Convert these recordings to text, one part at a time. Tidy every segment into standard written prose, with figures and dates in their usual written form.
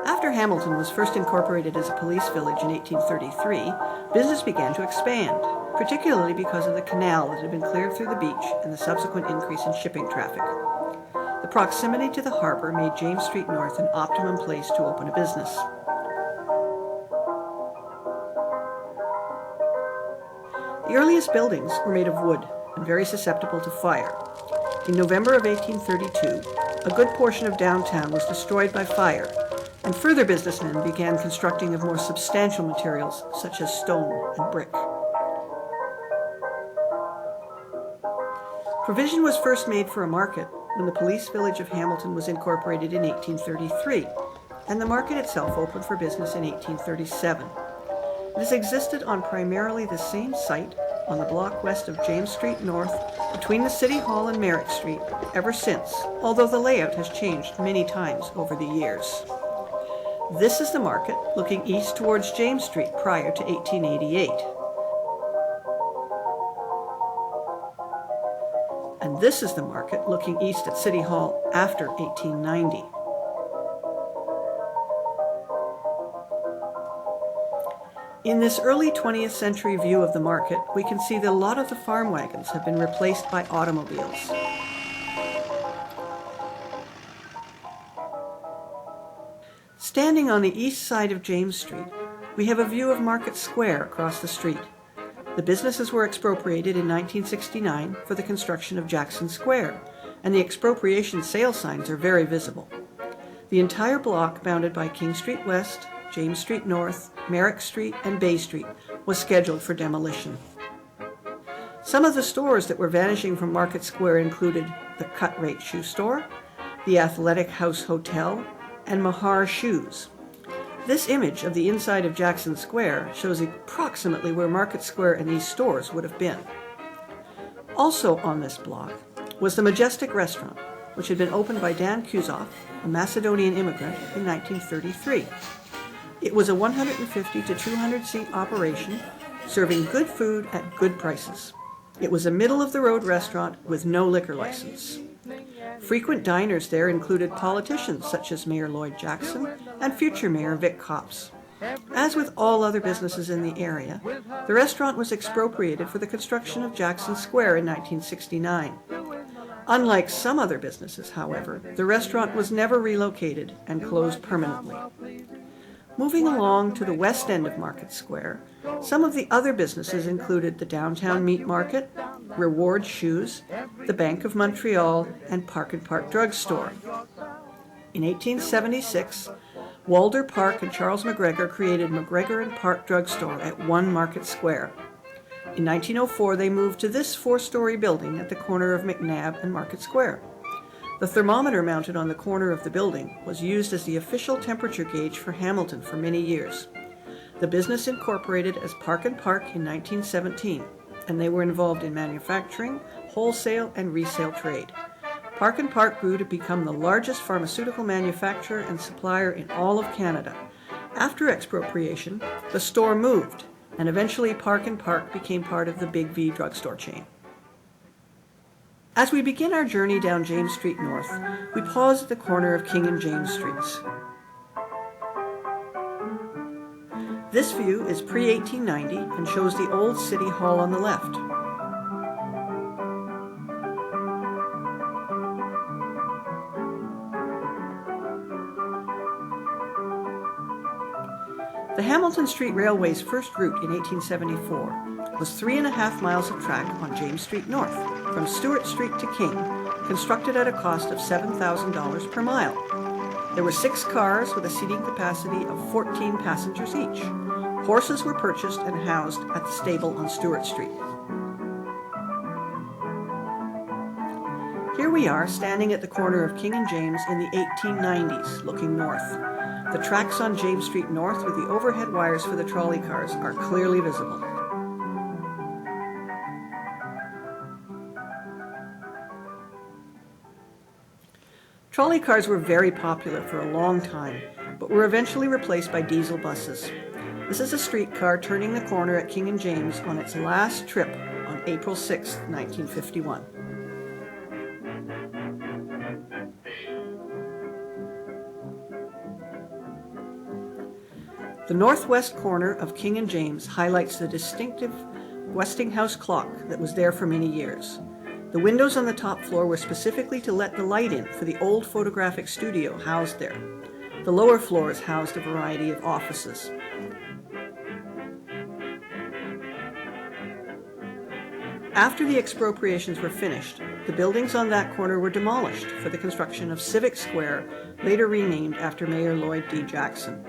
After Hamilton was first incorporated as a police village in 1833, business began to expand, particularly because of the canal that had been cleared through the beach and the subsequent increase in shipping traffic. The proximity to the harbor made James Street North an optimum place to open a business. The earliest buildings were made of wood and very susceptible to fire. In November of 1832, a good portion of downtown was destroyed by fire, and further businessmen began constructing of more substantial materials such as stone and brick. Provision was first made for a market when the police village of Hamilton was incorporated in 1833, and the market itself opened for business in 1837. It has existed on primarily the same site on the block west of James Street North between the City Hall and Merrick Street ever since, although the layout has changed many times over the years. This is the market looking east towards James Street prior to 1888. And this is the market looking east at City Hall after 1890. In this early 20th century view of the market, we can see that a lot of the farm wagons have been replaced by automobiles. Standing on the east side of James Street, we have a view of Market Square across the street. The businesses were expropriated in 1969 for the construction of Jackson Square, and the expropriation sale signs are very visible. The entire block bounded by King Street West, James Street North, Merrick Street, and Bay Street was scheduled for demolition. Some of the stores that were vanishing from Market Square included the Cut Rate Shoe Store, the Athletic House Hotel, and Mahar Shoes. This image of the inside of Jackson Square shows approximately where Market Square and these stores would have been. Also on this block was the Majestic Restaurant, which had been opened by Dan Kuzoff, a Macedonian immigrant, in 1933. It was a 150 to 200 seat operation, serving good food at good prices. It was a middle-of-the-road restaurant with no liquor license. Frequent diners there included politicians such as Mayor Lloyd Jackson and future Mayor Vic Copps. As with all other businesses in the area, the restaurant was expropriated for the construction of Jackson Square in 1969. Unlike some other businesses, however, the restaurant was never relocated and closed permanently. Moving along to the west end of Market Square, some of the other businesses included the Downtown Meat Market, Reward Shoes, the Bank of Montreal, and Park and Park Drug Store. In 1876, Walder Park and Charles McGregor created McGregor and Park Drug Store at 1 Market Square. In 1904, they moved to this 4-story building at the corner of McNabb and Market Square. The thermometer mounted on the corner of the building was used as the official temperature gauge for Hamilton for many years. The business incorporated as Park and Park in 1917, and they were involved in manufacturing, wholesale, and resale trade. Park and Park grew to become the largest pharmaceutical manufacturer and supplier in all of Canada. After expropriation, the store moved, and eventually Park and Park became part of the Big V drugstore chain. As we begin our journey down James Street North, we pause at the corner of King and James Streets. This view is pre-1890 and shows the old City Hall on the left. The Hamilton Street Railway's first route in 1874 was 3.5 miles of track on James Street North, from Stewart Street to King, constructed at a cost of $7,000 per mile. There were 6 cars with a seating capacity of 14 passengers each. Horses were purchased and housed at the stable on Stewart Street. Here we are standing at the corner of King and James in the 1890s, looking north. The tracks on James Street North with the overhead wires for the trolley cars are clearly visible. Trolley cars were very popular for a long time, but were eventually replaced by diesel buses. This is a streetcar turning the corner at King and James on its last trip on April 6, 1951. The northwest corner of King and James highlights the distinctive Westinghouse clock that was there for many years. The windows on the top floor were specifically to let the light in for the old photographic studio housed there. The lower floors housed a variety of offices. After the expropriations were finished, the buildings on that corner were demolished for the construction of Civic Square, later renamed after Mayor Lloyd D. Jackson.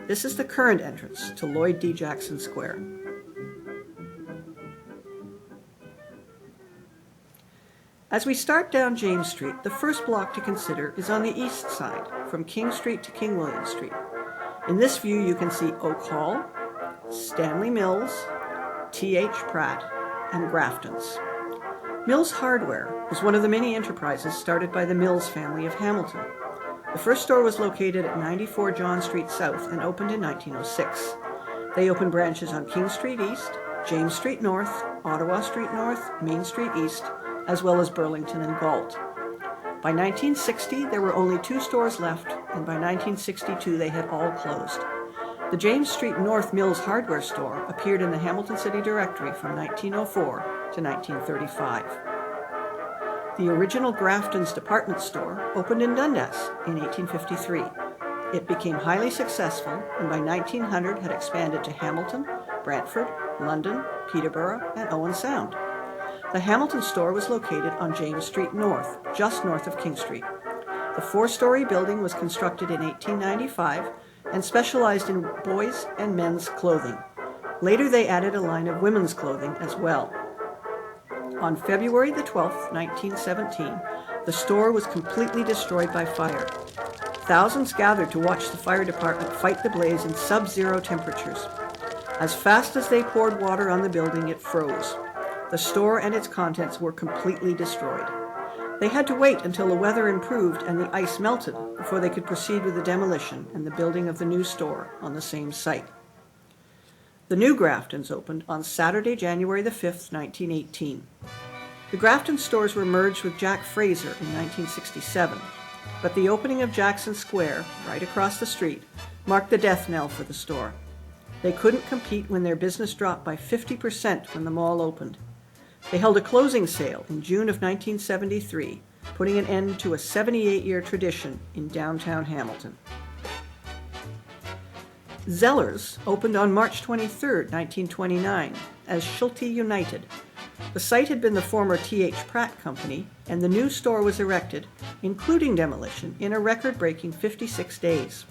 This is the current entrance to Lloyd D. Jackson Square. As we start down James Street, the first block to consider is on the east side, from King Street to King William Street. In this view, you can see Oak Hall, Stanley Mills, T.H. Pratt, and Grafton's. Mills Hardware was one of the many enterprises started by the Mills family of Hamilton. The first store was located at 94 John Street South and opened in 1906. They opened branches on King Street East, James Street North, Ottawa Street North, Main Street East, as well as Burlington and Galt. By 1960, there were only 2 stores left, and by 1962, they had all closed. The James Street North Mills Hardware store appeared in the Hamilton City Directory from 1904 to 1935. The original Grafton's department store opened in Dundas in 1853. It became highly successful, and by 1900 had expanded to Hamilton, Brantford, London, Peterborough, and Owen Sound. The Hamilton store was located on James Street North, just north of King Street. The 4-story building was constructed in 1895 and specialized in boys' and men's clothing. Later they added a line of women's clothing as well. On February the 12th, 1917, the store was completely destroyed by fire. Thousands gathered to watch the fire department fight the blaze in sub-zero temperatures. As fast as they poured water on the building, it froze. The store and its contents were completely destroyed. They had to wait until the weather improved and the ice melted before they could proceed with the demolition and the building of the new store on the same site. The new Grafton's opened on Saturday, January the 5th, 1918. The Grafton stores were merged with Jack Fraser in 1967, but the opening of Jackson Square, right across the street, marked the death knell for the store. They couldn't compete when their business dropped by 50% when the mall opened. They held a closing sale in June of 1973, putting an end to a 78-year tradition in downtown Hamilton. Zellers opened on March 23, 1929, as Schulte United. The site had been the former T.H. Pratt Company, and the new store was erected, including demolition, in a record-breaking 56 days.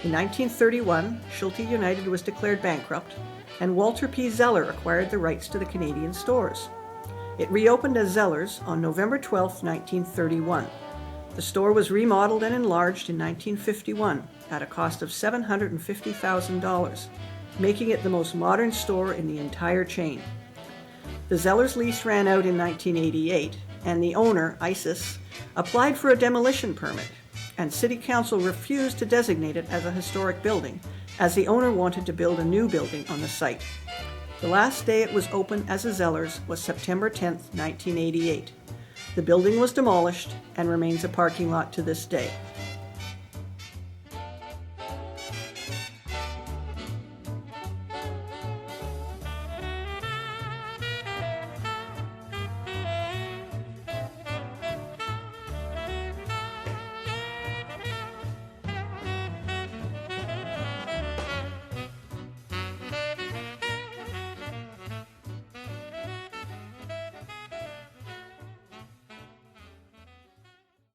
In 1931, Schulte United was declared bankrupt, and Walter P. Zeller acquired the rights to the Canadian stores. It reopened as Zellers on November 12, 1931. The store was remodeled and enlarged in 1951 at a cost of $750,000, making it the most modern store in the entire chain. The Zellers lease ran out in 1988, and the owner, ISIS, applied for a demolition permit, and City Council refused to designate it as a historic building, as the owner wanted to build a new building on the site. The last day it was open as a Zellers was September 10, 1988. The building was demolished and remains a parking lot to this day.